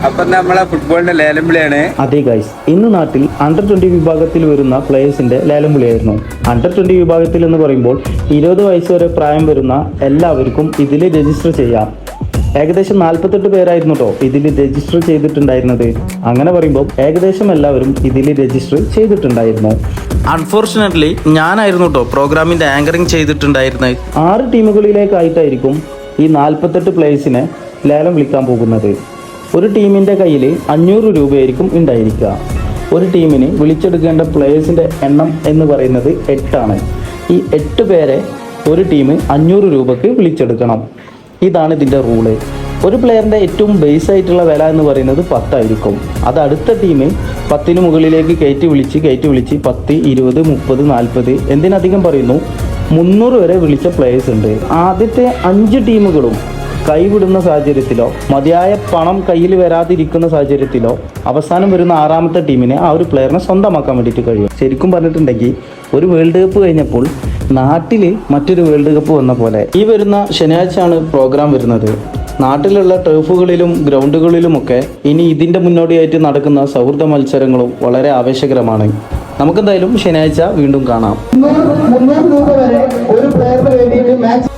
അപ്പൊ നമ്മളെ ഫുട്ബോളിന്റെ ലേലം വിളിയാണ്. അതെ ഗൈസ്, ഇന്ന് നാട്ടിൽ അണ്ടർ-20 വിഭാഗത്തിൽ വരുന്ന പ്ലേയേഴ്സിന്റെ ലേലം വിളിയായിരുന്നു. അണ്ടർ-20 വിഭാഗത്തിൽ എന്ന് പറയുമ്പോൾ 20 വയസ്സ് വരെ പ്രായം വരുന്ന എല്ലാവർക്കും ഇതിൽ രജിസ്റ്റർ ചെയ്യാം. ഏകദേശം 48 പേരായിരുന്നു കേട്ടോ ഇതിൽ രജിസ്റ്റർ ചെയ്തിട്ടുണ്ടായിരുന്നത്. അങ്ങനെ പറയുമ്പോൾ ഏകദേശം എല്ലാവരും ഇതിൽ രജിസ്റ്റർ ചെയ്തിട്ടുണ്ടായിരുന്നു. അൺഫോർച്ചുനേറ്റ്ലി ഞാനായിരുന്നു കേട്ടോ പ്രോഗ്രാമിന്റെ ആങ്കറിങ് ചെയ്തിട്ടുണ്ടായിരുന്നത്. 6 ടീമുകളിലേക്കായിട്ടായിരിക്കും ഈ 48 പ്ലേയേഴ്സിനെ ലേലം വിളിക്കാൻ പോകുന്നത്. ഒരു ടീമിൻ്റെ കയ്യിൽ 500 രൂപയായിരിക്കും ഉണ്ടായിരിക്കുക. ഒരു ടീമിന് വിളിച്ചെടുക്കേണ്ട പ്ലേയേഴ്സിൻ്റെ എണ്ണം എന്ന് പറയുന്നത് 8 ആണ്. ഈ 8 പേരെ ഒരു ടീം 500 രൂപക്ക് വിളിച്ചെടുക്കണം. ഇതാണ് ഇതിൻ്റെ റൂള്. ഒരു പ്ലെയറിൻ്റെ ഏറ്റവും ബേസ് ആയിട്ടുള്ള വില എന്ന് പറയുന്നത് 10 ആയിരിക്കും. അത് അടുത്ത ടീം 10 മുകളിലേക്ക് കയറ്റി വിളിച്ച് 10, 20, 30, 40 എന്തിനധികം പറയുന്നു 300 വരെ വിളിച്ച പ്ലേയേഴ്സ് ഉണ്ട്. ആദ്യത്തെ 5 ടീമുകളും കൈവിടുന്ന സാഹചര്യത്തിലോ മതിയായ പണം കയ്യിൽ വരാതിരിക്കുന്ന സാഹചര്യത്തിലോ അവസാനം വരുന്ന 6ാമത്തെ ടീമിനെ ആ ഒരു പ്ലെയറിനെ സ്വന്തമാക്കാൻ വേണ്ടിയിട്ട് കഴിയും. ശരിക്കും പറഞ്ഞിട്ടുണ്ടെങ്കിൽ ഒരു വേൾഡ് കപ്പ് കഴിഞ്ഞപ്പോൾ നാട്ടിൽ മറ്റൊരു വേൾഡ് കപ്പ് വന്ന പോലെ ഈ വരുന്ന ശനിയാഴ്ചയാണ് പ്രോഗ്രാം വരുന്നത്. നാട്ടിലുള്ള ടർഫുകളിലും ഗ്രൗണ്ടുകളിലുമൊക്കെ ഇനി ഇതിൻ്റെ മുന്നോടിയായിട്ട് നടക്കുന്ന സൗഹൃദ മത്സരങ്ങളും വളരെ ആവേശകരമാണ്. നമുക്കെന്തായാലും ശനിയാഴ്ച വീണ്ടും കാണാം. 300 രൂപ വരെ ഒരു പ്ലെയറിന് വേണ്ടിയിട്ട് മാച്ച്